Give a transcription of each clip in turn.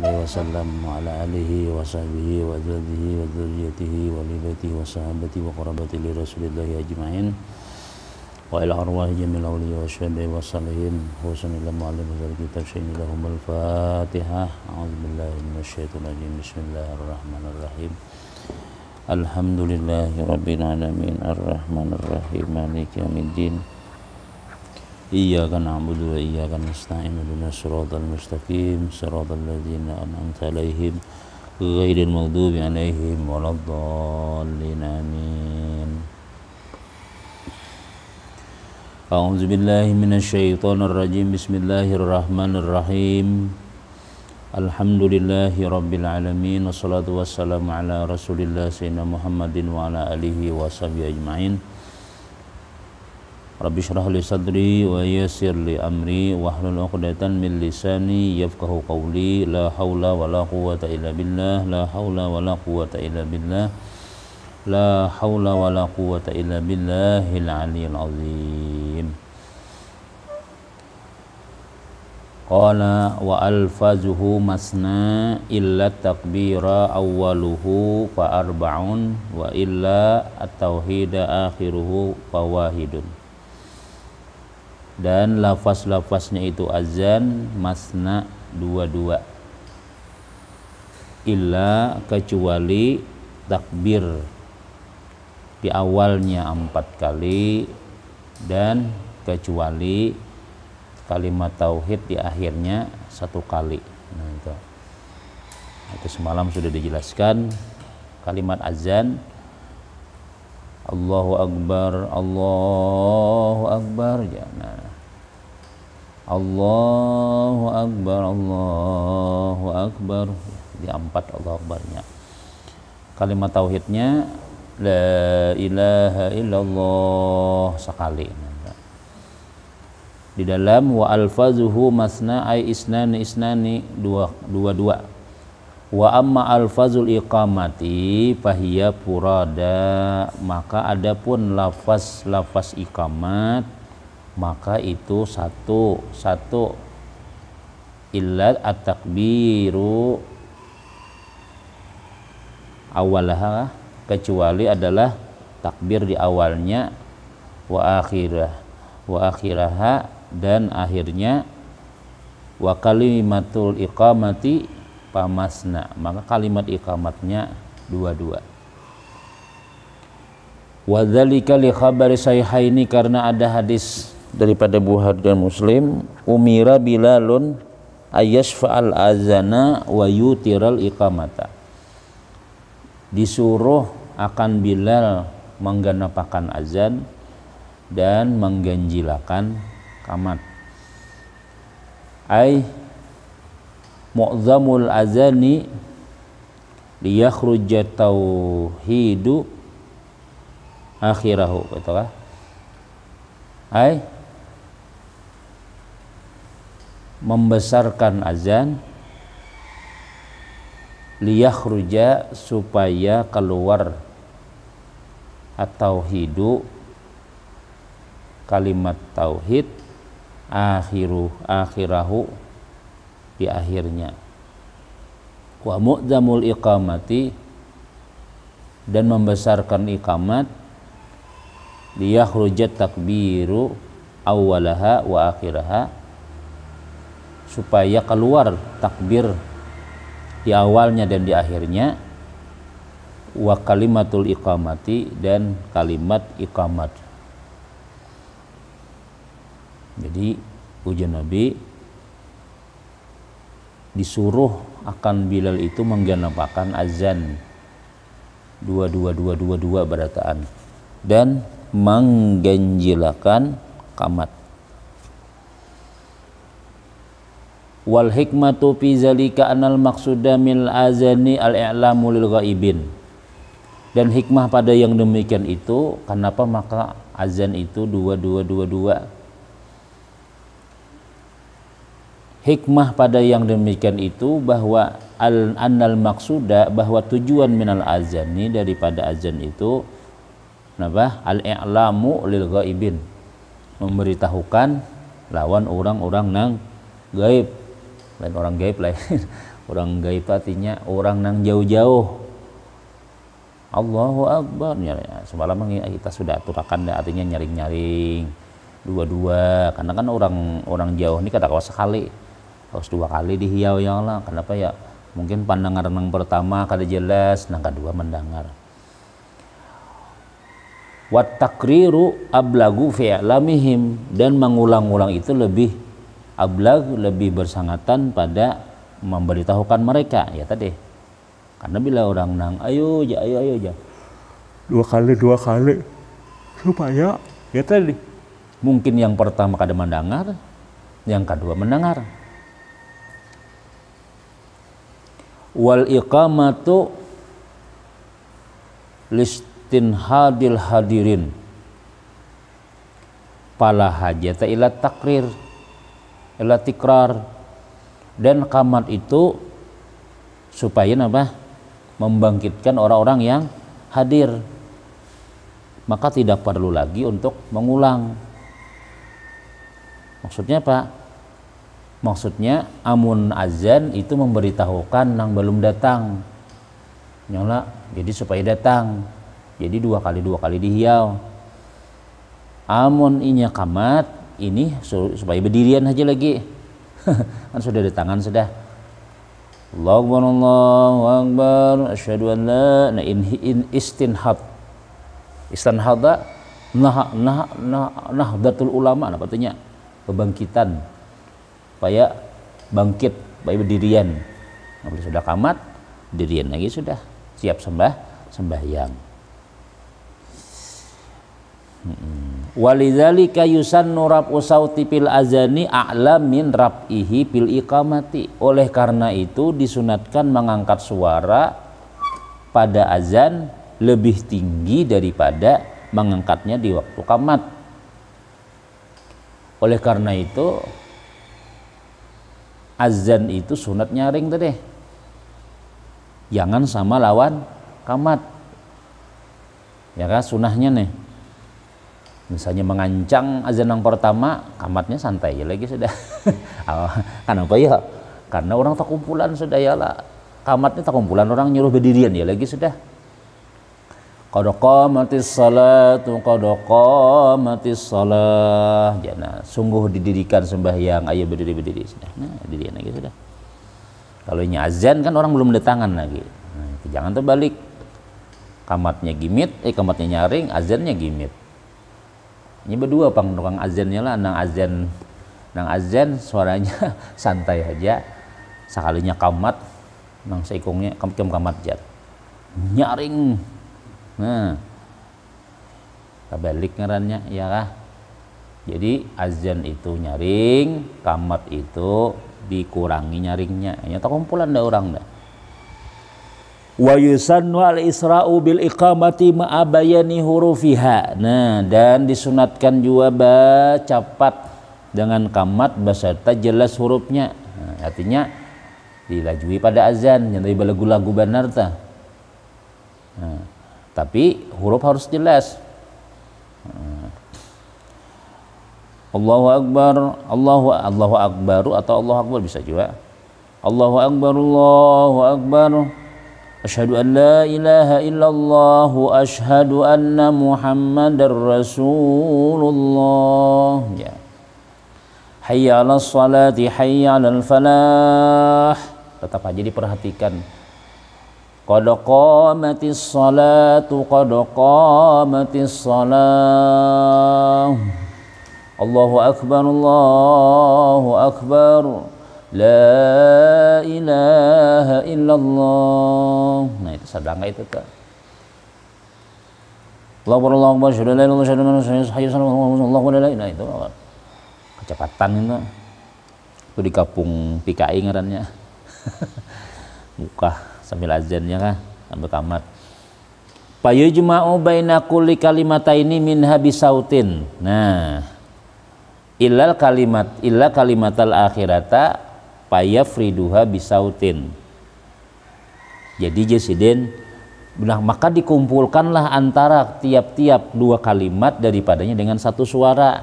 alaihi wasallam wa ala alihi wa sahbihi wa azwajihi wa dzurriyyatihi wa li baitihi wa sahabati wa qarabati li Rasulillahi ajma'in wa ila arwahi jamil awliya wa syuhada'i wa salihin khususan ila mu'allim hadzal kitab syai'in lahumul fatihah. A'udzubillahi minasyaitonir rajim. Bismillahirrahmanirrahim. Alhamdulillahi rabbil alamin arrahmanir rahim maliki yaumiddin. Iyyaka na'budu wa iyyaka nasta'in ihdinas siratal mustaqim siratal ladzina an'amta 'alaihim ghairil maghdubi 'alaihim waladdallin amin. A'udzu billahi minasyaitonir rajim. Bismillahirrahmanirrahim. Alhamdulillahi rabbil alamin wassalatu wassalamu ala Rasulillah sayyidina Muhammadin wa ala alihi wa sahbihi ajma'in. Rabbi shrah li sadri wa yassir li amri wahlul 'uqdatam min lisani yafqahu qawli. La haula wala quwwata illa billah. La haula wala quwwata illa billah. La haula wala quwwata illa billahil aliyyil azim. Qala wa alfazuhu masna illa takbira awwaluhu fa arba'un wa illa at-tauhida akhiruhu fa wahidun. Dan lafaz-lafaznya itu azan masna dua-dua, illa kecuali takbir di awalnya 4 kali dan kecuali kalimat tauhid di akhirnya 1 kali. Nah, itu semalam sudah dijelaskan. Kalimat azan Allahu Akbar, Allahu Akbar, jangan Allahu Akbar, Allahu Akbar, di 4 Allahu Akbarnya. Kalimat tauhidnya La ilaha illallah sekali. Di dalam wa alfazuhu masna ay isnani dua. Wa amma alfazul iqamati fahiya furada, maka adapun lafaz iqamat maka itu satu illa at-takbiru awalaha, kecuali adalah takbir di awalnya, wa akhiraha dan akhirnya, wa kalimatul iqamati pamasna, maka kalimat iqamatnya dua. Wa dzalika li khabari sahihaini, karena ada hadis daripada Bukhari dan Muslim, umira Bilalun ayyashfa'al azana wa yutiral iqamata, disuruh akan Bilal menggenapakan azan dan mengganjilakan qamat. Ai mu'zamul azani liyakhruja tauhidu akhirahu, betul kah? Ai membesarkan azan, liyakhruja supaya keluar at-tauhidu kalimat tauhid, akhirahu di akhirnya, wa mu'zamul iqamati dan membesarkan iqamat, liyakhrujat takbiru awwalaha wa akhiraha, supaya keluar takbir di awalnya dan di akhirnya, wa kalimatul iqamati dan kalimat iqamat. Jadi ujian Nabi disuruh akan Bilal itu menggenapakan azan dua berataan dan mengganjilakan qamat. Wal hikmatu fi zalika anal maqsuda mil azani al-i'lamu lil ghaibin, dan hikmah pada yang demikian itu, kenapa maka azan itu dua. Hikmah pada yang demikian itu bahwa annal maksuda, bahwa tujuan minal azani daripada azan itu al-i'lamu lil ghaibin, memberitahukan lawan orang-orang nang gaib, lain orang gaib lain Orang gaib artinya orang nang jauh-jauh. Allahu Akbar. Ya, semalam kita sudah aturakan artinya nyaring-nyaring dua-dua, karena kan orang jauh ini kada kawas sekali, harus dua kali dihiau ya Allah. Kenapa ya? Mungkin pandangan yang pertama kada jelas, yang kedua mendengar. Wat takriru ablagu fi'lamihim, dan mengulang-ulang itu lebih ablag, lebih bersangatan pada memberitahukan mereka ya tadi. Karena bila orang nang ayo aja dua kali supaya ya tadi mungkin yang pertama kada mendengar, yang kedua mendengar. Wal iqamatu listinhadil hadirin pala hajata ila takrir ila tikrar, dan qamat itu supaya apa? Membangkitkan orang-orang yang hadir, maka tidak perlu lagi untuk mengulang. Maksudnya apa? Maksudnya amun azan itu memberitahukan yang belum datang nyala, jadi supaya datang, jadi dua kali dihiau. Amun inya qamat ini supaya berdirian aja lagi kan sudah datangan sudah. Allahu Akbar, asyhadu an la in istinhad istinhada nahdatul ulama, apa artinya? Kebangkitan, supaya bangkit, supaya berdirian. Nah, bila sudah qamat, berdirian lagi sudah siap sembahyang. Walidzalika yusannu raf'u sauti fil azani a'la min raf'ihi fil iqamati. Oleh karena itu disunatkan mengangkat suara pada azan lebih tinggi daripada mengangkatnya di waktu qamat. Oleh karena itu azan itu sunat nyaring tadi, jangan sama lawan qamat ya kan. Sunahnya nih misalnya mengancang azan yang pertama, qamatnya santai ya lagi sudah. Kenapa ya? Karena orang tak kumpulan sudah ya lah, qamatnya tak kumpulan orang nyuruh berdirian ya lagi sudah. Qad qamatis salatu qad qamatis salah. Jangan sungguh didirikan sembahyang, ayo berdiri sudah. Nah, dirian lagi sudah. Kalau ini azan kan orang belum datangan lagi. Nah, jangan terbalik. Qamatnya gimit, qamatnya nyaring, azannya gimit. Ini berdua pang tukang azannya lah, nang azan suaranya santai aja. Sekalinya qamat nang seikungnya qamat jar. Nyaring. Nah, kebalik ngarannya ya kah? Jadi azan itu nyaring, qamat itu dikurangi nyaringnya. Ya tak kumpulan dah orang dah. Wa yusannu al isra'u bil iqamati ma'a bayani hurufiha. Nah, dan disunatkan juga cepat dengan qamat beserta jelas hurufnya. Nah, artinya dilajui pada azan, jangan lagu-lagu benar ta. Nah, tapi huruf harus jelas. Allahu Akbar, Allahu Akbar atau Allahu Akbar bisa juga. Allahu Akbar, Allahu Akbar. Asyhadu an la ilaha illallah, asyhadu anna Muhammadar Rasulullah. Ya. Hayya 'alas salati, hayya 'alal falah. Tetap aja diperhatikan. Qad qamatis salatu, qad qamatis salah. Allahu Akbar, Allahu Akbar. La ilaha illallah. Nah itu sadangga itu tuh. Allahu Akbar, asyhadu an la ilaha illallah, Allahu la ilaha illallah. Itu kecepatan itu. Itu di kampung PKI ngarannya. Muka sambil azannya kah sambil qamat. Payujma'u baina kulli kalimataini min habisautin. Nah, illa kalimatal akhirata payafriduha bisautin. Jadi jesiden bilang maka dikumpulkanlah antara tiap-tiap dua kalimat daripadanya dengan satu suara.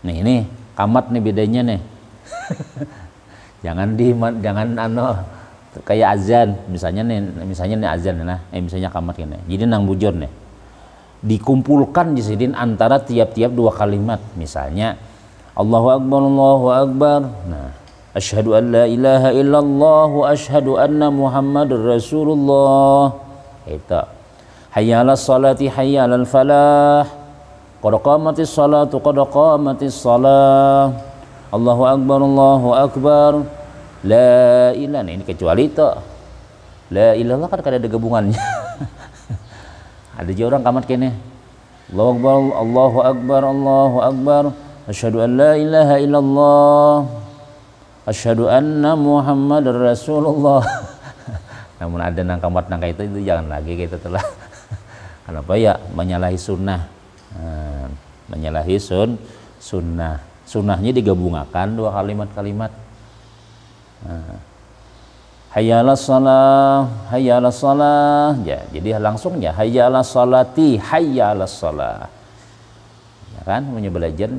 Nih qamat nih bedanya nih. Jangan kayak azan misalnya nih azan nah misalnya kamat gini. Jadi nang bujur nih. Dikumpulkan jisidin antara tiap-tiap dua kalimat. Misalnya Allahu Akbar. Nah, asyhadu an la ilaha illallah wa asyhadu anna Muhammadar Rasulullah. Itu. Hayya 'alas salati hayya 'alal falah. Qad qamatis salatu qad qamatis salah. Allahu Akbar. La ilaha, ini kecuali itu la ilallah kan ada gabungannya. Ada juga orang kamat kene Allahu Akbar asyhadu an la ilaha illallah asyhadu anna Muhammadar Rasulullah. Namun ada nang kamat nang itu jangan lagi gitu telah. Kenapa ya menyalahi sunnah. Menyalahi sunnah. Sunnahnya digabungkan dua kalimat-kalimat. Hayya 'alas shalah ya, jadi langsung ya hayya 'alas sholati hayya 'alas shalah ya kan belajar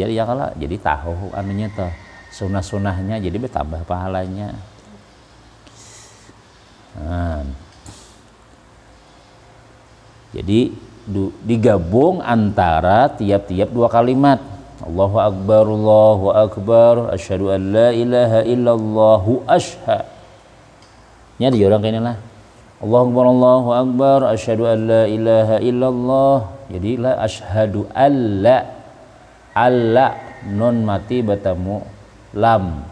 ya kalau jadi tahu anunya tuh sunah-sunahnya jadi bertambah pahalanya. Jadi digabung antara tiap-tiap dua kalimat. Allahu Akbar asyhadu an la ilaha illallahu ashhadu. Nya di orang kene lah. Allahu Akbar asyhadu an la ilaha illallah. Jadi la asyhadu alla nun mati bertemu lam.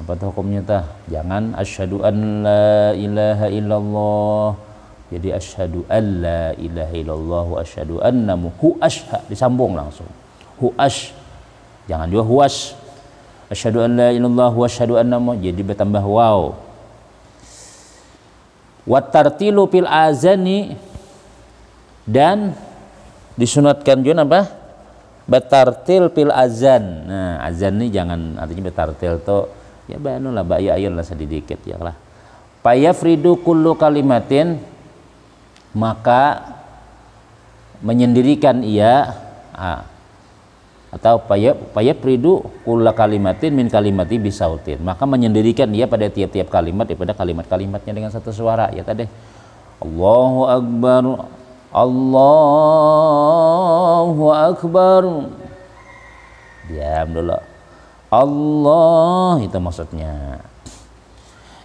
Apa tuh hukumnya tah? Jangan asyhadu an la ilaha illallah. Jadi asyhadu an la ilaha illallah wa asyhadu anna hu ashhadu disambung langsung. Huash, jangan juga huas. Asyhadu an la ilallah wa asyhadu anna jadi bertambah waw. Wa tartilu fil azani dan disunatkan juga apa? Batartil fil azan. Nah, azan ini jangan artinya batartil to ya banu lah ya ayun lah sedikit ya lah. Payafridu kullu kalimatin maka menyendirikan ia atau payafridu kulla kalimatin min kalimati bisautin, maka menyendirikan dia pada tiap-tiap kalimat daripada kalimat-kalimatnya dengan satu suara ya tadi. Allahu Akbar diam dulu Allah itu maksudnya.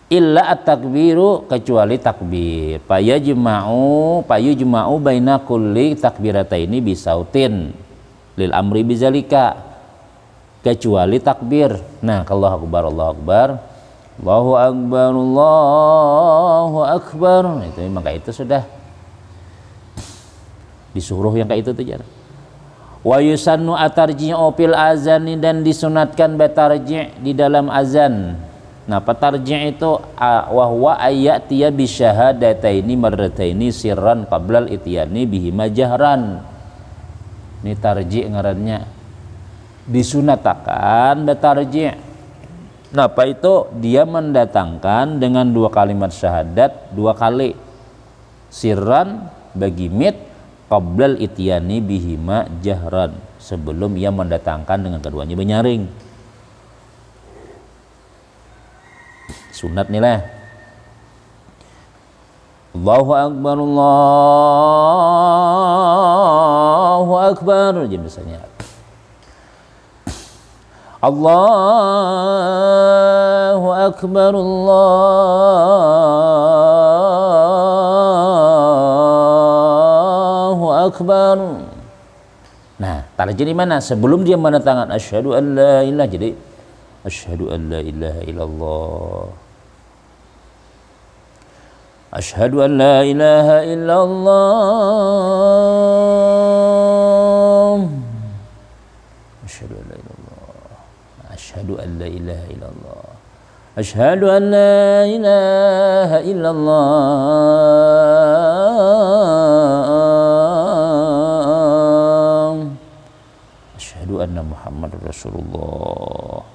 Illa at-takbiru kecuali takbir payujma'u baina kulli takbirataini bisautin lil amri bizalika kecuali takbir. Nah, kalau Allahu Akbar itu maka itu sudah disuruh yang kayak itu tuh. Wa yusannu atarji'u fil azani dan disunatkan batarji' di dalam azan. Nah, patarji' itu wa huwa ayatiya bi syahadataini marrataini sirran qablal ityani bihima jahran. Ini tarji' ngarannya disunatakan batarji'. Nah, apa itu? Dia mendatangkan dengan dua kalimat syahadat dua kali sirran bagi mit qablal ityani bihima jahran sebelum ia mendatangkan dengan keduanya menyaring. Sunat nih lah. Allahu Akbar aja misalnya. Allahu Akbar. Nah, tarjih di mana? Sebelum dia mendatangkan asyhadu an la ilaha, jadi asyhadu an la ilaha illallah. Asyhadu an la ilaha illallah. Asyhadu an la ilallah. Asyhadu an la ilaha illallah. Asyhadu an la ilaha illallah. Asyhadu anna Muhammadar Rasulullah.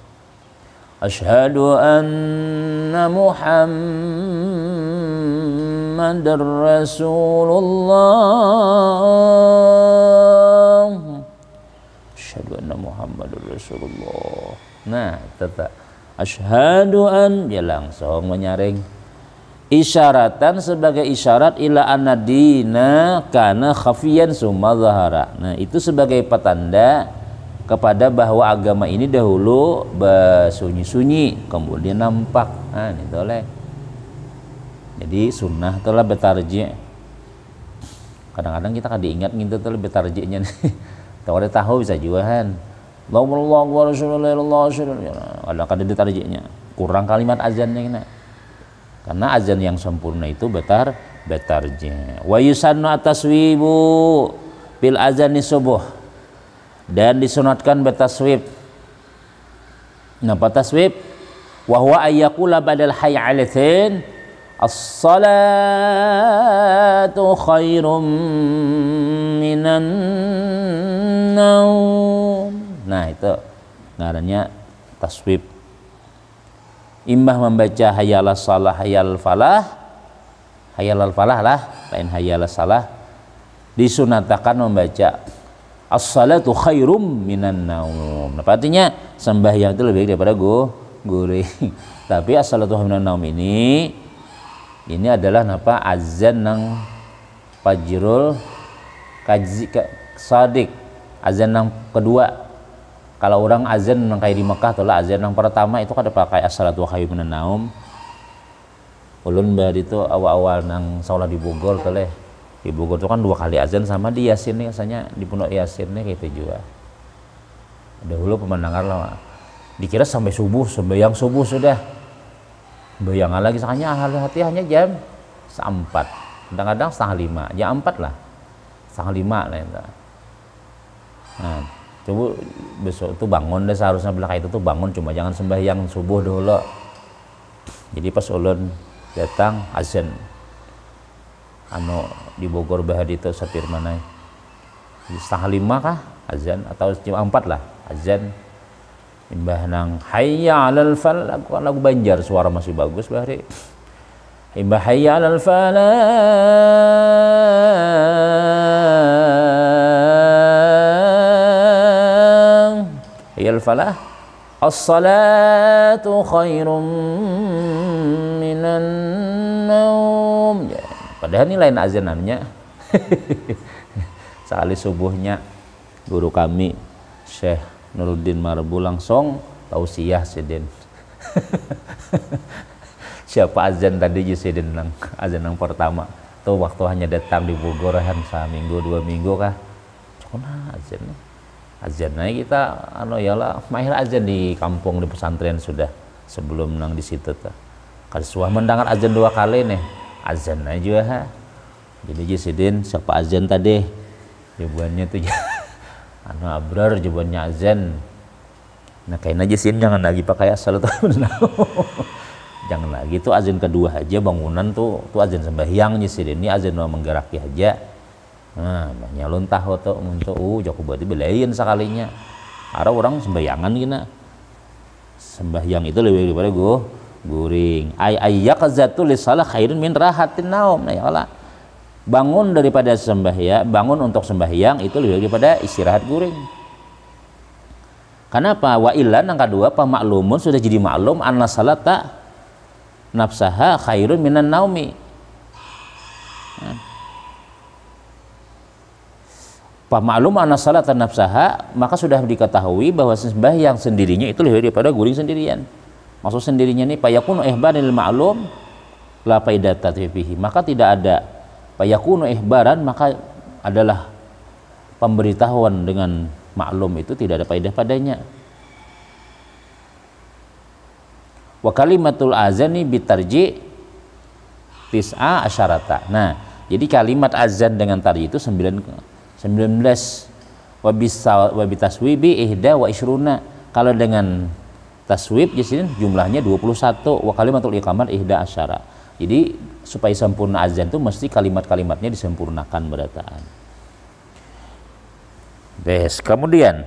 Asyhadu anna Muhammadar Rasulullah. Asyhadu anna Muhammadar Rasulullah. Nah, tetap asyhadu an dia langsung menyaring isyaratan sebagai isyarat ila anadina kana khafiyan summa zahara. Nah, itu sebagai petanda kepada bahwa agama ini dahulu bersunyi-sunyi kemudian nampak. Nah, itu oleh. Jadi sunnah telah betarji. Kadang-kadang kita kan diingat gitu telah betarjinya nih. Kalau ada tahu bisa jualan. Allahu wa rasulullah kadang-kadang ditarjinya. Kurang kalimat azannya kena. Karena azan yang sempurna itu betarji. Wa yusannu ataswibu bil azani subuh. Dan disunatkan bertaswib. Napa taswib? Wa huwa ayyaqula badal hayy 'alatin as-salatu khairum minan naum. Nah, itu ngarannya taswib. Imbah membaca hayyalas salah hayyal falah. Hayyal falah lah, lain hayyalas salah. Disunatakan membaca as-salatu khairum minan naum. Nah, artinya sembahyang itu lebih baik daripada guring. Tapi as-salatu minan naum ini adalah napa azan nang fajrul kaji sadik, azan nang kedua. Kalau orang azan nang kayak di Mekah tuh lah, azan nang pertama itu kada pakai as-salatu khairum minan naum. Ulun bar itu awal-awal nang salat di Bogor tuh leh. Di Bogor itu kan 2 kali azan sama di Yasin nih, rasanya di Pondok Yasin nih gitu juga. Dahulu pemandangan lah, dikira sampai subuh, sembahyang subuh sudah. Bayangan lagi sakanya hati hanya jam 4, kadang-kadang 4:30, jam 4 lah, 4:30 lah itu. Nah, coba besok itu bangun deh, seharusnya belakang itu tuh bangun, cuma jangan sembahyang subuh dulu. Jadi pas ulun datang azan di Bogor bahar itu sapir mana 4:30 kah azan atau jam 4 lah azan. Imbah nang hayya 'alal falah, lagu Banjar suara masih bagus bahari. Imbah hayya 'alal falah, hayyal falah, as-salatu khairum minan naum. Ya, padahal ini lain azanannya. Sekali subuhnya guru kami Syekh Nuruddin Marbu langsung tausiah sidin. Siapa azan tadi sidin nang azan yang pertama tuh waktu hanya datang di Bogor kan seminggu 2 minggu kah cukup azan kita yalah mahir azan di kampung di pesantren sudah sebelum nang di situ tuh kalau suah mendengar azan 2 kali nih azan aja ha. Jadi sidin siapa azan tadi jawabannya tuh abrar jawabannya azan. Nah kayaknya aja sih jangan lagi pakai as-salatu jangan lagi tuh azan kedua aja bangunan tuh azan sembahyangnya sih ini azan menggeraki aja. Nah nyalon tahu tuh untuk jago berarti belain sekalinya ada orang sembahyangan gina sembahyang itu lebih daripada guring ayyaqazatu lisalah khairun min rahatin naum. Nah ya Allah bangun daripada sembahyang, bangun untuk sembahyang itu lebih daripada istirahat guring. Kenapa? Wa illan yang kedua pamaklumun sudah jadi maklum anna salata nafsaha khairun minan naumi. Pamaklum anna salata nafsaha maka sudah diketahui bahwa sembahyang sendirinya itu lebih daripada guring sendirian. Maksud sendirinya ini payakunu ihbanil ma'lum la faidata fihi. Maka tidak ada payakunu ihbaran maka adalah pemberitahuan dengan maklum itu tidak ada faedah padanya. Wa kalimatul azani bitarji tis'a asyarata. Nah, jadi kalimat azan dengan tarji itu 19 wa bitaswibi ihda wa isyruna. Kalau dengan taswib di sini jumlahnya 21 wa kalimatul iqamat ihda asyara. Jadi supaya sempurna azan itu mesti kalimat-kalimatnya disempurnakan berataan. Bes, kemudian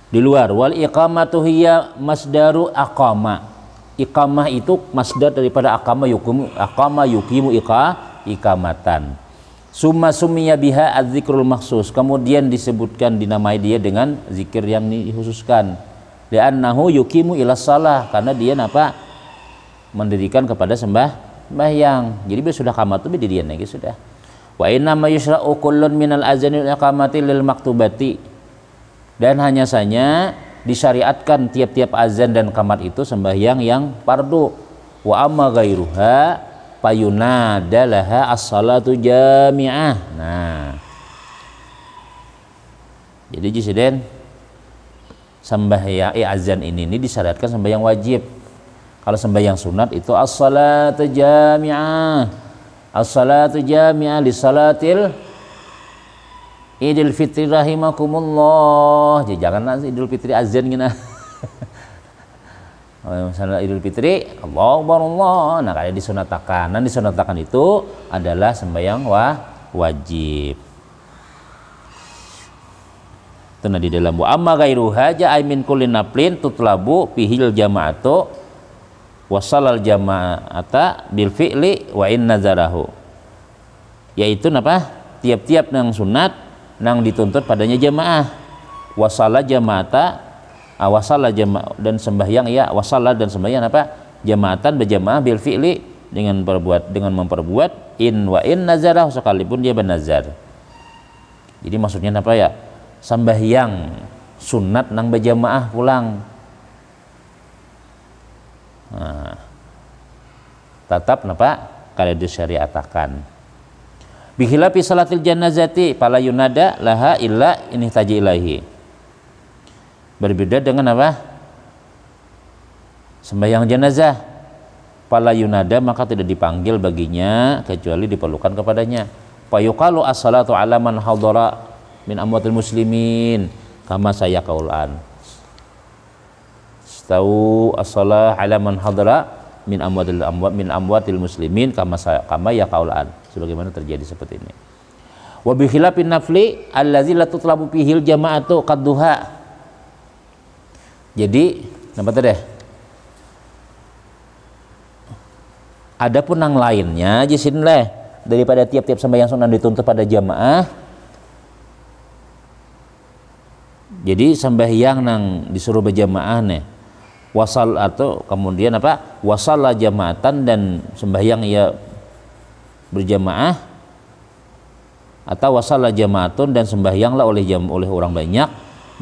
di luar wal iqamatu hiya masdaru aqama. Iqamah itu masdar daripada aqama yuqimu Iqamatan. Summa summiya biha az-zikrul maksus. Kemudian disebutkan dinamai dia dengan zikir yang dikhususkan. Li'annahu yuqimu ila shalah, karena dia apa? Mendirikan kepada sembahyang. Jadi dia sudah qamat itu berdirian lagi sudah. Wa inna ma yushra'u kullun minal azani wal iqamati lil maktubati. Dan hanya saja disyariatkan tiap-tiap azan dan qamat itu sembahyang yang fardu. Wa amma ghairuha payunada laha as-salatu jami'ah. Nah, jadi jisiden sembahyang azan ini disyaratkan sembahyang wajib. Kalau sembahyang sunat itu as-salatu jami'ah, as-salatu jami'ah li salatil Idul Fitri rahimakumullah. Jadi jangan Idul Fitri azan gini. Misalnya Idul Fitri, Allahu Akbar Allah. Nah, kayak disunatakan. Nah, disunatakan itu adalah sembahyang wajib. Itu di dalam wa amma ghairuha ja'a min kulli naflin tutlabu fihil jama'atu wa salal jama'ata bil fi'li wa in nazarahu. Yaitu apa? Tiap-tiap nang sunat nang dituntut padanya jamaah. Wa salal jama'ata wasalla jama' dan sembahyang ya wasalla dan sembahyang apa jamaatan berjamaah bil fi'li dengan memperbuat in nazarah sekalipun dia bernazar. Jadi maksudnya apa ya, sembahyang sunat nang berjamaah pulang, nah, tetap napa kada disyariatakan. Bikhilafi salatil janazati fala yunada laha illa in ihtaja ilaihi. Berbeda dengan apa? Sembahyang jenazah. Fala yunada, maka tidak dipanggil baginya kecuali diperlukan kepadanya. Fayuqalu as-salatu ala man hadara min amwatil muslimin kama saya kaulan. Stau as-salah ala man hadara min amwatil muslimin kama ya kaulan. Sebagaimana terjadi seperti ini. Wa bi khilafin nafli allazi la tutlabu fihil jama'atu qadduha. Jadi, nampak tadi? Adapun yang lainnya, jisin leh daripada tiap-tiap sembahyang sunat dituntut pada jamaah. Jadi sembahyang nang disuruh berjamaah nih, wasal atau kemudian apa? Wasalla jamaatan dan sembahyang ia berjamaah, atau wasalla jamaatun dan sembahyanglah oleh orang banyak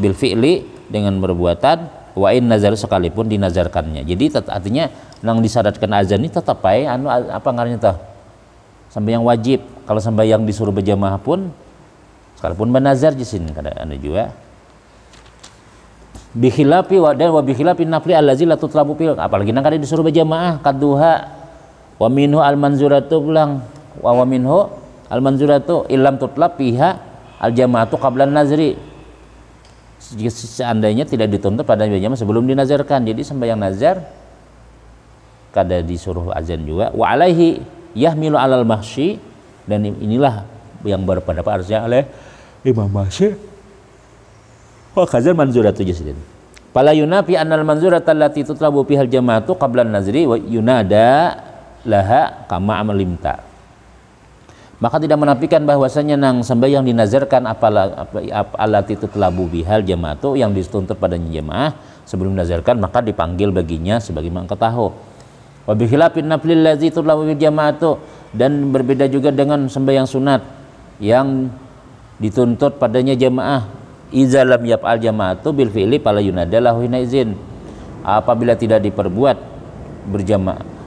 bil fi'li dengan perbuatan wa in nazar sekalipun dinazarkannya. Jadi artinya nang disyaratkan azan ini tetap apa ngarannya tah sembahyang wajib. Kalau sembahyang disuruh berjamaah pun sekalipun bernazar di sini kada juga. Bi khilafi wa bi khilafi nafli allazi la tutlabu fil, apalagi nang kada disuruh berjamaah kadduha wa minhu al manzuratu pulang wa minhu al manzuratu illam tutlab fiha al jamaatu qabla nazri. Seandainya tidak dituntut pada jamaah sebelum dinazarkan, jadi sembahyang nazar kada disuruh azan juga. Wa alaihi yahmilu alal mahsyi, dan inilah yang berpendapat harusnya oleh Imam Mahsyi wa khazal manzuratu jasdin. Fala yunafi annal manzurata allati tutlabu fihal jamaatu qabla nazri wa yunada laha kama amalimta. Maka tidak menafikan bahwasanya nang sembahyang dinazarkan alati tutlabu bihal jamaatu yang dituntut padanya jamaah sebelum dinazarkan, maka dipanggil baginya sebagaimana ketahu. Wa bi khilafin naflil ladzi tutlabu bil jamaatu, dan berbeda juga dengan sembahyang sunat yang dituntut padanya jamaah. Iza lam yaf'al jamaatu bil fi'li fala yunada lahu hina izin. Apabila tidak diperbuat berjamaah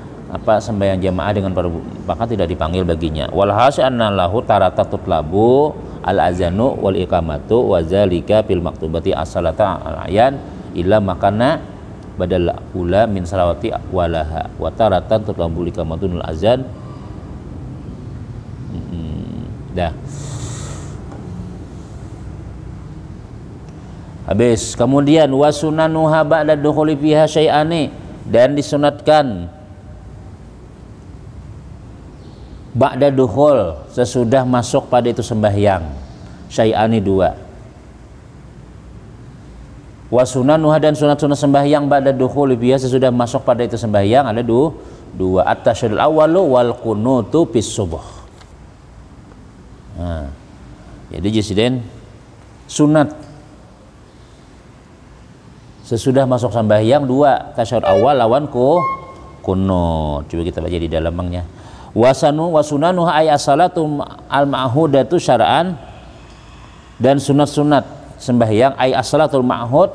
sembahyang jamaah dengan maka tidak dipanggil baginya. Wal hasanna lahu tarata tutlabu al azanu wal iqamatu wa zalika fil maktubati as-salata al ayan illa makana badal ula min salawati walaha wa taratan tutlabu iqamatun al azan. Dah. Habis. Kemudian wasunanuha ba'da dukhuli fiha syai'ani, dan disunatkan ba'da dukhul sesudah masuk pada itu sembahyang syai'ani dua. Wa sunanuha, dan sunat-sunat sembahyang ba'da dukhul fiha sesudah masuk pada itu sembahyang ada dua. At-tasyahudul awwalu wal qunutu fis subuh. Nah, jadi jesiden sunat sesudah masuk sembahyang 2 tasyahud awal lawan kunut. Coba kita baca di dalam mangnya. Wasunanu ay as-salatu al-ma'hudatu syara'an, dan sunat-sunat sembahyang ay as-salatul ma'hud,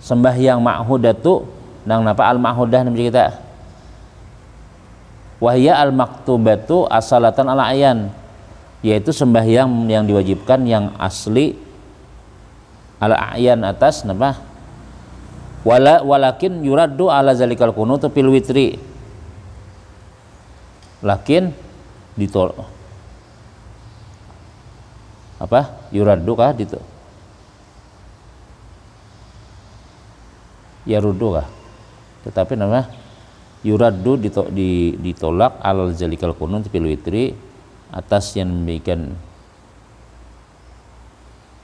sembahyang ma'hudatu nang napa al-ma'hudah namanya kita. Wahya al-maktubatu as-salatan ala ayan, yaitu sembahyang yang diwajibkan yang asli ala ayan atas napa. Walakin yuraddu ala zalikal kunutu fil witri, lakin ditolak apa yuraddu kah yarudu kah, tetapi nama yuraddu ditolak alal zalikal kunut fil witri, atas yang demikian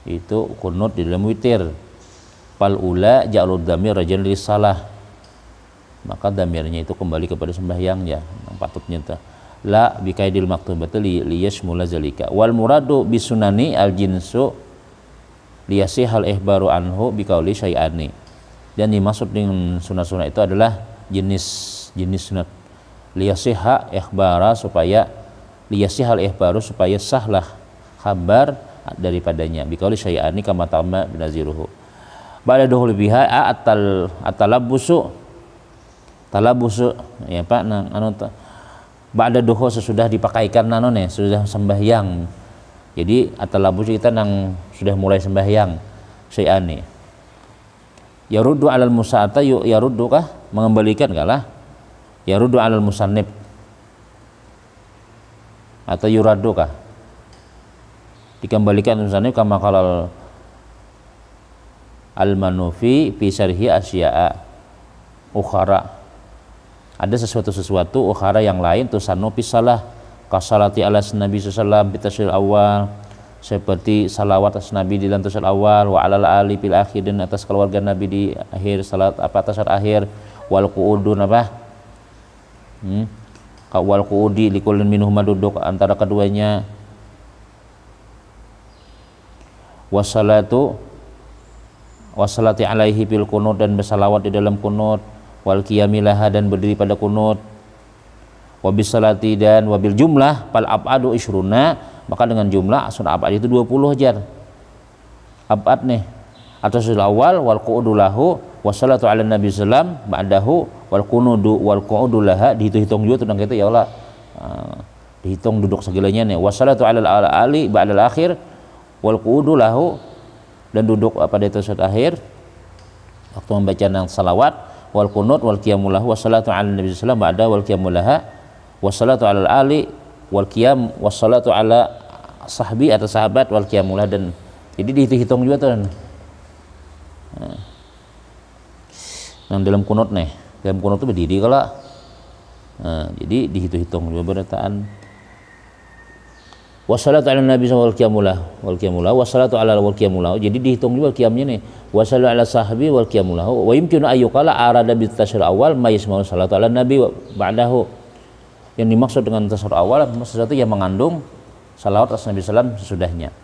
itu kunut di dalam witir. Fal ula ja'alud damir rajan risalah, maka damirnya itu kembali kepada sembahyangnya yang patutnya ta la bikaidil maktubati li yashmula zalika. Wal muradu bisunani al jinsu liyasihal ihbaru anhu biqauli syai'ani, dan dimaksud dengan sunat-sunat itu adalah jenis sunat liyasihha ihbara supaya liyasihal ihbaru supaya sahlah kabar daripadanya biqauli syai'ani kama tamma binaziruhu ba'da duhul biha atalabusu ya Pak nang anu ba'da duhul sesudah dipakaikan nanone sudah sembahyang. Jadi atalabus kita nang sudah mulai sembahyang syai'ani. Yaruddu alal musa'ata yaruddu kah mengembalikan kalah, yaruddu alal musannib atau yuraddu kah dikembalikan musannib kama qalal al-manufi fi syarhi asya'a ukhara, ada sesuatu ukhara yang lain tusannu pisalah kasalati ala nabi sallallahu alaihi awal, seperti salawat atas nabi di dalam tasyahud awal, wa alal ali fil akhir, dan atas keluarga nabi di akhir salat apa tasyahud akhir, wal qu'udun apa wal qu'udi likullin minhuma duduk antara keduanya, wassalati alaihi bil kunut, dan bersalawat di dalam kunut, wal qiyamilaha, dan berdiri pada kunut, wabil salati, dan wabil jumlah pal abadu ishruna, maka dengan jumlah sunat abad itu 20 jar abad nih atas awal wal qu'udu lahu wassalatu ala nabi sallam ba'dahu wal qu'udu laha, dihitung juga tentang kita ya Allah, dihitung duduk segalanya nih, wassalatu ala ali ba'dal akhir wal qu'udu lahu, dan duduk pada tasyahud akhir waktu membaca nang salawat, wal qunut wal qiyamul lahu wassalatu ala nabi sallallahu alaihi wasallam wal qiyamul laha wassalatu ala ali wal qiyam wassalatu ala sahbi atau sahabat wal qiyamul laha, dan jadi dihitung juga tuh. Nah, dalam kunut nih, dalam kunut itu berdiri kalau jadi dihitung juga berataan wassalatu ala nabi wal qiyamul wassalatu ala wal qiyamul, jadi dihitung juga qiyamnya nih, wassalatu ala sahbi wal qiyamul, wa yumkinu ayyukala arada bi tasyahud awal ma yasma'u salatu ala nabi ba'dahu, yang dimaksud dengan tasyahud awal sesuatu yang mengandung salawat atas nabi sallam sesudahnya.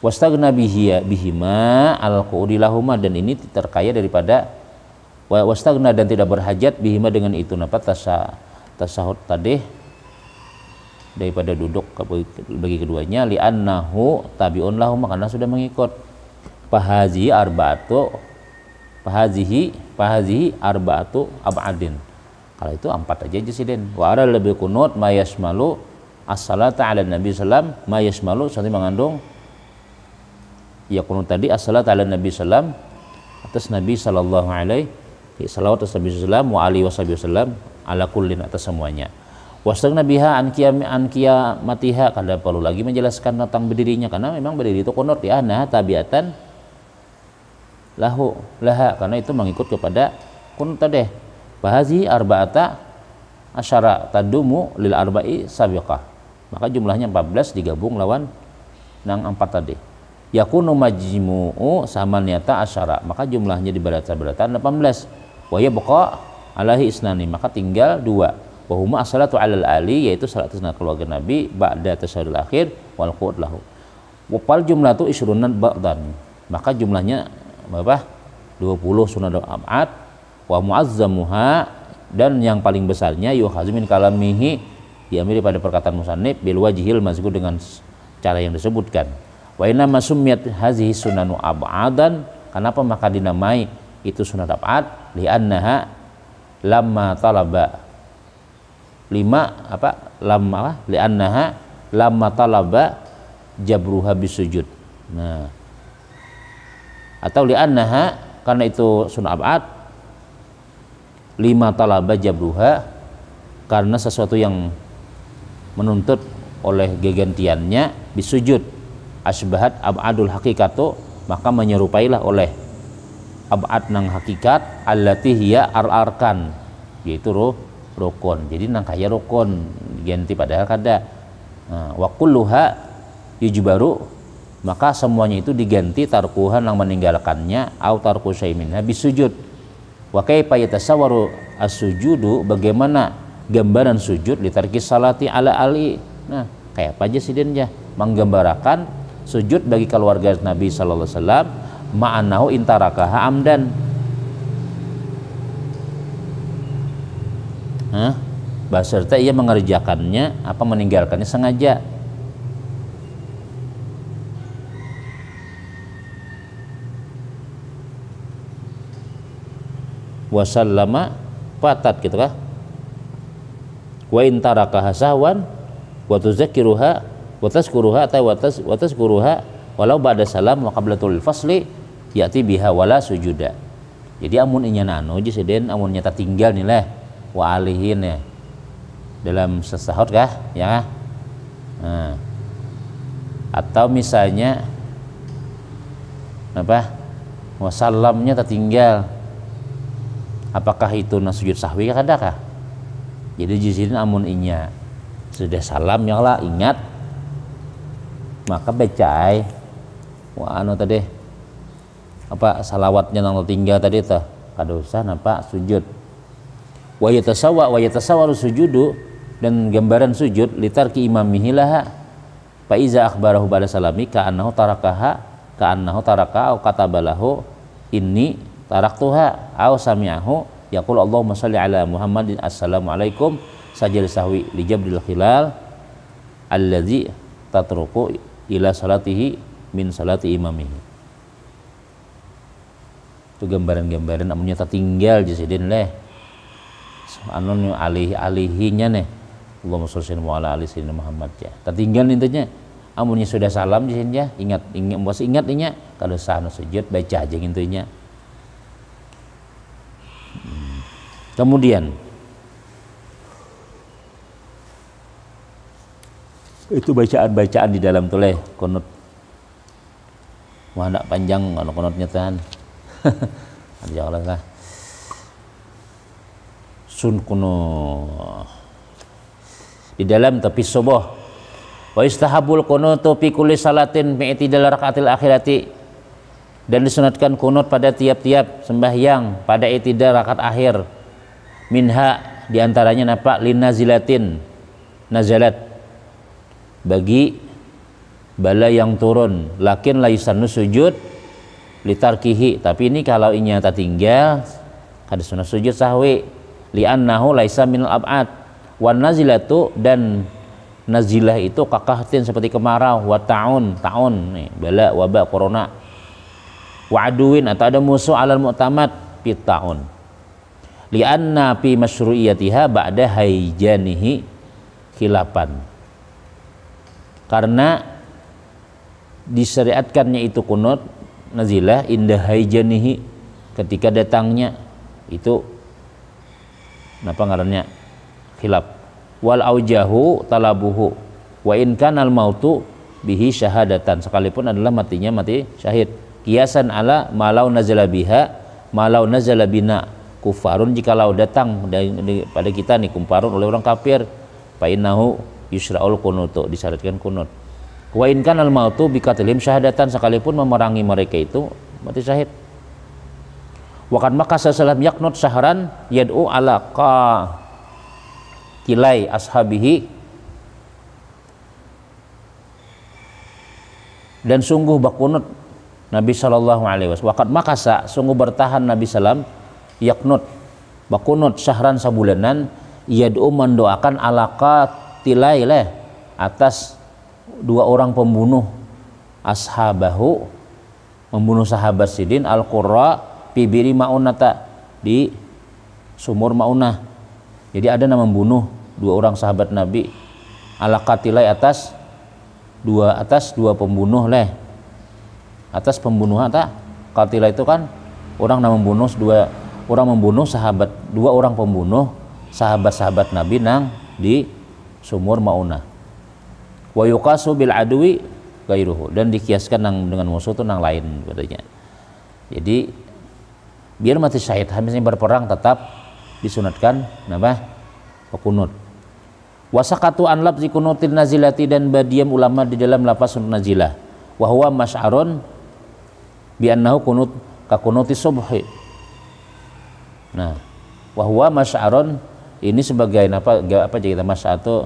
Wastaghna bihima al qu'udi lahuma, dan ini terkaya daripada wastaghna, dan tidak berhajat bihima dengan itu napa tasahud tadi daripada duduk bagi keduanya, li'annahu tabi'un lahum, karena sudah mengikut. Pahazihi arba'atu ab'adin, kalau itu 4 aja jesiden. Wa ara lebih kunut mayasmalu as-salata ala nabi sallam mayasmalu, sampai mengandung ya kunut tadi as-salata ala nabi sallam atas nabi sallallahu alaihi salawat atas nabi sallam wa alihi wasallam ala kullin, atas semuanya. Wastagna biha an qiyamatiha, kada perlu lagi menjelaskan tentang berdirinya, karena memang berdiri itu kunut ya, nah tabiatan laha, karena itu mengikut kepada kunut tadi. Bahazi arba'ata asyara tadumu lil arba'i sabiqah, maka jumlahnya 14 digabung lawan nang 4 tadi. Yakunu majmu'u samaniyata asyara, maka jumlahnya di beratan 18. Wa yabqa alaihi isnani, maka tinggal 2. wa huma as-salatu 'alal ali, yaitu salat atas keluarga Nabi ba'da tasyahudul akhir wal qu'ud lahu. Wa fal jumlatu isrunan ba'dan, maka jumlahnya berapa? 20 sunat ab'ad. Wa mu'azzamuha, dan yang paling besarnya yuhazu min kalamihi, diambil pada perkataan musannif bil wajhil mazkur, dengan cara yang disebutkan. Wa inna masumiyat hazihi sunanu ab'adan, kenapa maka dinamai itu sunat ab'ad? Li'annaha lamma talaba li'annaha lamma talaba jabruha bisujud. Nah, atau li'annaha, karena itu sunat ab'ad, lima talaba jabruha, karena sesuatu yang menuntut oleh gegantiannya bisujud, asbahat ab'adul hakikatu, maka menyerupailah oleh ab'ad nang hakikat, allati hiya arkan, yaitu rukun. Jadi nang kaya rukun ganti padahal kada. Wa kulluha yujbaru, maka semuanya itu diganti tarkuhan yang meninggalkannya, au tarku syai' minha bisujud. Wa kaifa yatasawwaru as-sujudu, bagaimana gambaran sujud litarki salati ala ali. Nah, kayak apa aja sih dia menggambarkan sujud bagi keluarga Nabi sallallahu alaihi wasallam, ma'anahu intarakaha amdan. Beserta ia mengerjakannya apa meninggalkannya sengaja. Wasallama patat gitu kah? Wa in tarakaha sahwan wa tuzakkiruha wa tazkuruha wa tazkuruha walau ba'da salam wa qablatul fasli yati biha wala sujuda. Jadi amun inya nano jisiden amun nyata tinggal nih leh wa alihin ya dalam sesahut kah ya. Nah, atau misalnya apa wasallamnya tertinggal, apakah itu sujud sahwi kadakah? Jadi jizin amun inya sudah salam yang lah ingat, maka becai wah anu tadi apa salawatnya nang tinggal tadi tuh kada usah napa sujud. Wa yatasawwa sujudu, dan gambaran sujud litarki imamihi laha fa iza akhbarahu ba'da salami ka annahu taraka au katabalahu inni taraktuha au sami'ahu yaqul Allahumma shalli ala Muhammadin assalamualaikum sajal sahwi li jabdil khilal alladzi tatruku ila salatihi min salati imamihi. Itu gambaran-gambaran amunnya tertinggal jasidin leh anu alihinya nih Allahumma shalli ala ali sayyidina Muhammad ya. Tertinggal intinya amunnya sudah salam jasidin ya ingat inya kalau sahna sujud baca aja intinya. Kemudian itu bacaan-bacaan di dalam tuleh kunut. Wah nak panjang kalau kunutnya tahan. Ada lah. Sun kuno di dalam tapi subuh. Wa istahabul kunutu fi kulli salatin fi i'tidal rakaatil akhirati, dan disunatkan kunut pada tiap-tiap sembahyang pada i'tidal rakaat akhir. Minha diantaranya napa linazilatin nazalat, bagi bala yang turun, lakin la yusannu sujud litarkihi, tapi ini kalau inya tertinggal kada sunah sujud sahwi li'annahu laisa minal ab'ad. Wan nazilatu, dan nazilah itu kakahtin seperti kemarau, wa ta'un nih bala wabak corona, wa aduin atau ada musuh alal mu'tamad fit ta'un li'anna fi masyru'iyatiha ba'da haijanihi khilafan, karena disyariatkannya itu kunut nazilah indah haijanihi ketika datangnya itu napa ngarannya khilaf. Wal aujahu talabuhu wa in kanal mautu bihi syahadatan, sekalipun adalah matinya mati syahid. Kiasan ala malau nazala biha malau nazala bina kufarun, jikalau datang pada kita nih kumparun oleh orang kafir, fa innahu yusra'ul kunutu, disyaratkan kunut. Wa in kanal mautu bikatilhim syahadatan, sekalipun memerangi mereka itu mati syahid. Wa kan maka salam yaknut syahran yad'u ala tilai ashabihi, dan sungguh bakunut Nabi sallallahu alaihi wasallam. Waqad makasa, sungguh bertahan Nabi sallam, yaknut bakunut syahran sabulanan, yad'u mendoakan alaqat tilai leh atas dua orang pembunuh ashabahu, membunuh sahabat sidin al-qurra pibiri maunata, di sumur maunah. Jadi ada nama membunuh dua orang sahabat Nabi alaqat tilai atas dua pembunuh leh, atas pembunuhan tak katila itu kan orang nama membunuh dua orang pembunuh sahabat Nabi nang di sumur maunah. Wa yuqasu bil adwi gairuhu, dan dikiaskan dengan musuh itu nang lain katanya. Jadi biar mati syahid habisnya berperang tetap disunatkan kunut. Wasaqatu an labzi kunutil nazilati, dan badiam ulama di dalam lafaz nazilah. Wa huwa masy'arun bi annahu kunut ka kunuti subhi. Nah, wa huwa masy'arun ini sebagai apa jadi kita masy'atu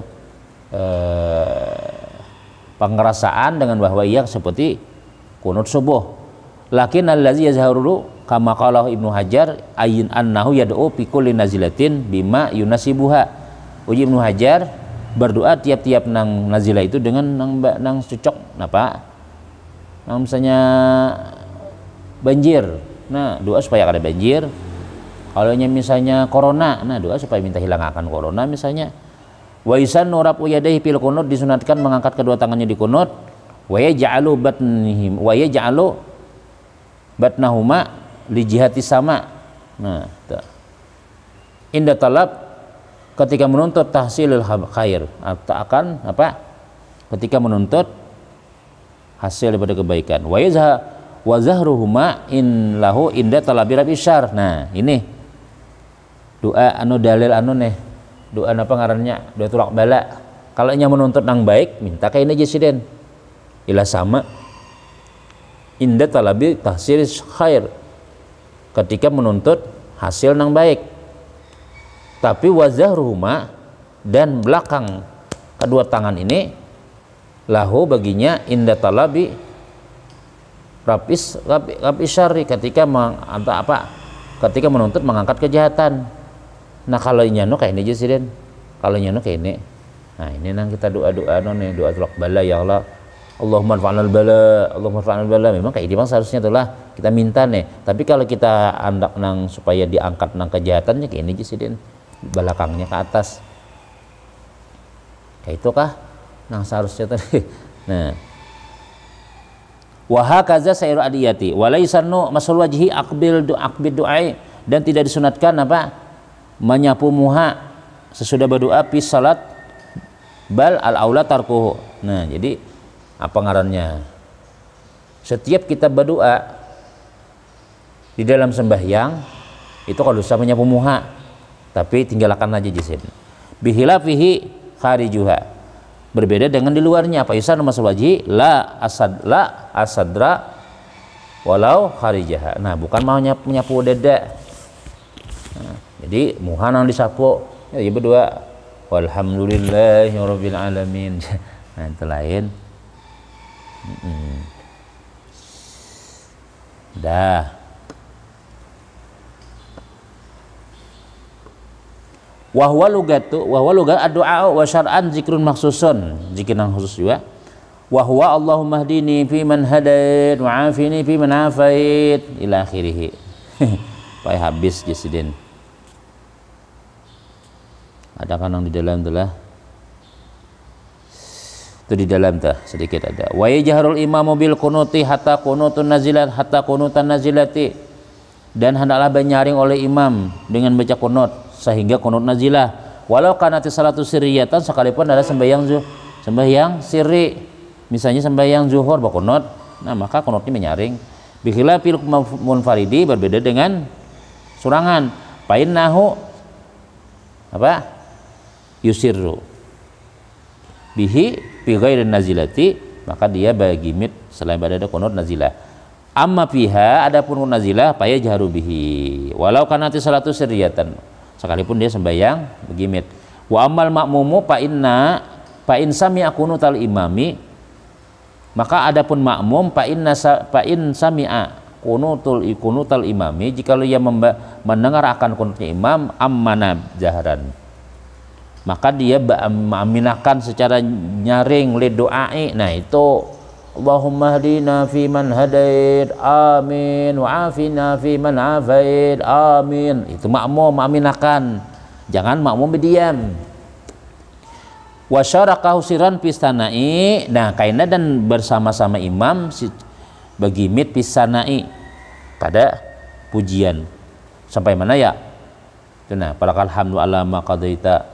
pengerasaan dengan bahwa ia seperti kunut subuh. Lakin allazi yazharu kama qala Ibnu Hajar ayin annahu yad'u fi kulli nazilatin bima yunasibuha. Uji Ibnu Hajar berdoa tiap-tiap nang nazilah itu dengan nang cocok napa? Nang misalnya banjir. Nah, doa supaya ada banjir. Kalau misalnya corona, nah doa supaya minta hilang akan corona misalnya. Wa yusannu rafu yadayhi fil qunut, disunatkan mengangkat kedua tangannya di qunut. Wa yaj'alu batnahuma li jihati sama. Nah, inda talab, ketika menuntut tahsilul khair, atau akan apa? Ketika menuntut hasil daripada kebaikan. Wa zahruhuma in lahu inda talabi rabi syar. Nah, ini doa dalil nih. Doa apa ngarannya? Doa tulak bala. Kalau nya menuntut nang baik, minta kayak ini jesiden. Ila sama inda talabi tahsil khair. Ketika menuntut hasil nang baik. Tapi wazahruhuma, dan belakang kedua tangan ini lahu baginya inda talabi rapis syarri, ketika ketika menuntut mengangkat kejahatan. Nah, kalau nyano kayak ini jesiden, kalau nyano kayak ini. Nah, ini nang kita doa nih, doa tulak bala, ya Allah, Allahumma fa'alnal bala. Memang kayak ini bang seharusnya itulah kita minta nih. Tapi kalau kita andak nang supaya diangkat nang kejahatannya kayak ini jesiden, belakangnya ke atas, kayak itu kah nang seharusnya tadi. Nah, wa hakaza sayru adiyati wa laisannu masul wajhi aqbil du'ai, dan tidak disunatkan menyapu muha sesudah berdoa fi salat, bal al aula tarkuhu. Nah, jadi apa ngarannya, setiap kita berdoa di dalam sembahyang itu kalau bisa menyapu muha, tapi tinggalkan aja jisim. Bihilafihi kharijuha, berbeda dengan di luarnya. Apa isan masul wajhi la asadra walau kharijaha. Nah, bukan mau menyapu dada. Nah, jadi muha nang disapu ya berdoa walhamdulillahirabbil alamin. Nah, itu lain. Dah. Wahwa lugat ad-du'a wa syar'an zikrun maksusun, zikir yang khusus juga. Wahwa Allahumma hdini fi man hadait wa afini fi man afait ila akhirih. Pai habis jesiden. Ada kan yang di dalam itulah. Itu di dalam sedikit ada. Wa yajharul imamu bil qunuti hatta qunutun nazilat hatta qunutan nazilati, dan hendaklah banyaring oleh imam dengan baca qunut sehingga qunut nazilah, walau kanati salatu sirriyatan, sekalipun ada sembahyang sirri, misalnya sembahyang zuhur qunut, nah maka qunutnya menyaring. Bi khilafil munfaridi, berbeda dengan surangan. Painnahu yusirru bihi bi ghairi nazilati, maka dia bagi mit selain pada qunut nazilah. Amma fiha, adapun nazilah paya jaharu bihi walau kanati salatu sirriyatan, sekalipun dia sembahyang begimit. Wa amal makmumu fa in sami'a qunutal imami, maka adapun makmum fa in sami'a qunutal imami, jika ia mendengar akan kunutnya imam, ammana jaharan, maka dia mengaminakan secara nyaring li doai. Nah itu Allahumma hdina fi man hadait, amin, wa afina fi man afait, amin. Itu makmum mengaminakan, jangan makmum berdiam. Wa syarakahu sirran pistanai, nah kaina dan bersama-sama imam bagi mit pisanai pada pujian. Sampai mana ya? Nah, palakal hamdu ala ma qadaita,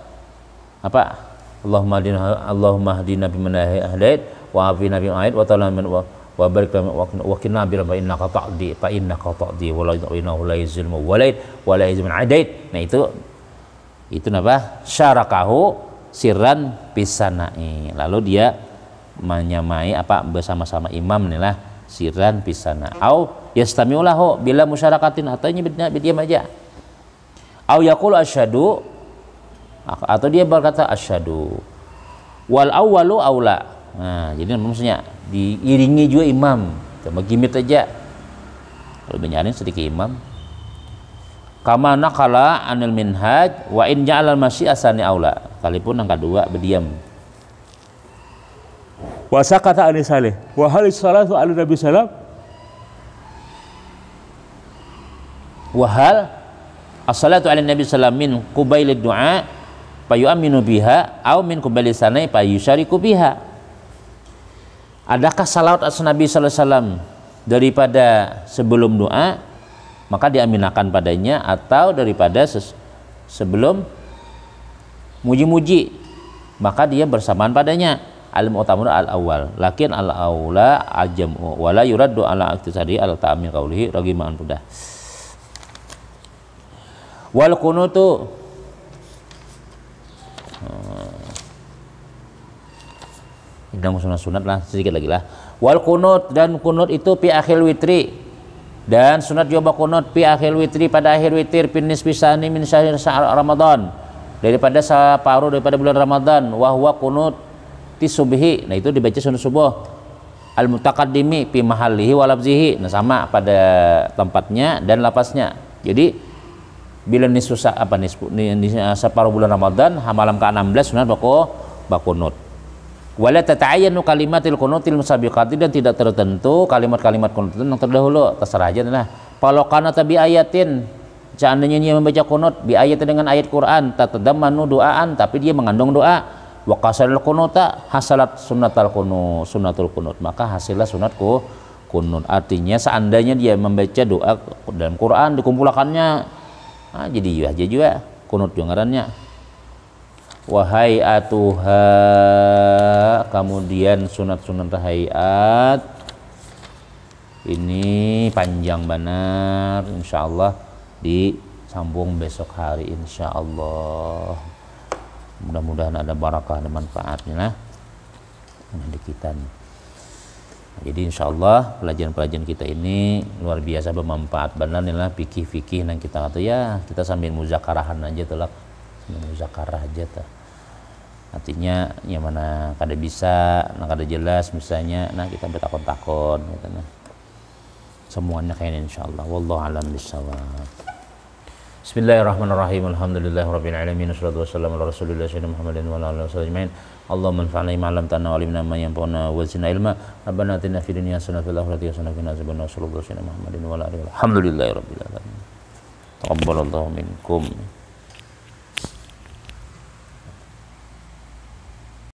apa? Allahumma hdina biman hadait wa afina biman afait wa ta'ala wa barik lana wa qina bi fa innaka ta'di wa la yu'inahu la yuzilmu walait wa la yuzilmu adait. Nah itu apa? Syarakahu sirran pisanai. Lalu dia menyamai apa bersama-sama imam inilah sirran pisana. Au yastami'u lahu bila musyarakatin, atau diam aja. Au yaqulu asyhadu, atau dia berkata asyhadu. Wal awwalu aula. Nah, jadi maksudnya diiringi juga imam. Cuma gimit aja. Kalau benyarin sedikit imam. Kama naqala anil minhaj wa in ja'al masyi asani aula. Kalipun yang kedua berdiam. Wa sakata ani salih wa hal salatu ala nabi sallam wa hal as-salatu ala nabi sallam min qubailid du'a fa yu'minu biha aw min qubaili sanai fa yusyariku biha. Adakah salawat atas Nabi sallallahu alaihi wasallam daripada sebelum doa maka diaminakan padanya, atau daripada sebelum muji-muji maka dia bersamaan padanya. Al-mu'tamadu al-awwal lakin al-awla ajamu wala yuraddu ala iktisadi al-ta'amil qawlihi ragiman udah. Wal kunutu ini sunat lah, sedikit lagi lah. Wal kunut, dan kunut itu pi akhir witri, dan sunat juga kunut pi akhir witri, pada akhir witir pinis pisani min syahr Ramadan, daripada separuh daripada bulan Ramadan. Wa huwa kunut subhi, nah itu dibaca sunat subuh. Al mutaqaddimi fi mahallihi wa lafzihi, nah sama pada tempatnya dan lapasnya. Jadi bila separuh bulan Ramadan malam ke-16 sunat bakunut. Wala tata'ayyanu kalimatil kunutil musabiqati, dan tidak tertentu kalimat-kalimat kunut yang terdahulu, terserah aja nah. Kalau kana tabi ayatin, seandainya dia membaca kunut bi ayat dengan ayat Quran, tatadammanu doaan, tapi dia mengandung doa. Wa qasalul kunuta hasalat sunnatul kunut, maka hasillah sunatku kunut. Artinya seandainya dia membaca doa dalam Quran dikumpulkannya, jadi aja juga kunut ngarannya. Wahai atuha, kemudian sunat-sunat hayat ini panjang benar, insyaallah disambung besok hari insyaallah. Mudah-mudahan ada barakah dan manfaatnya lah di kita. Jadi insyaallah pelajaran-pelajaran kita ini luar biasa bermanfaat benar nih lah, fikih-fikih yang kita kata ya kita sambil muzakarahan aja tuh lah, muzakarah aja tuh. Artinya yang mana kada bisa, kada jelas misalnya, nah kita bertakon-takon gitu nah. Semuanya kayaknya insyaallah. Wallahu a'lam bishawab. Bismillahirrahmanirrahim. Alhamdulillahirabbil alamin. Wassalatu wassalamu ala rasulillah sayyidina Muhammadin wa ala alihi wasallam. Allahumma anfa'na bima 'allamtana wa 'allimna ma yanfa'una wa zidna ilma. Rabbana atina fid dunya hasanatan wa fil akhirati hasanatan wa qina adzabannar. Sallallahu alaihi wa sallam Muhammadin wa ala alihi. Alhamdulillahirabbil alamin. Taqabbalallahu minkum.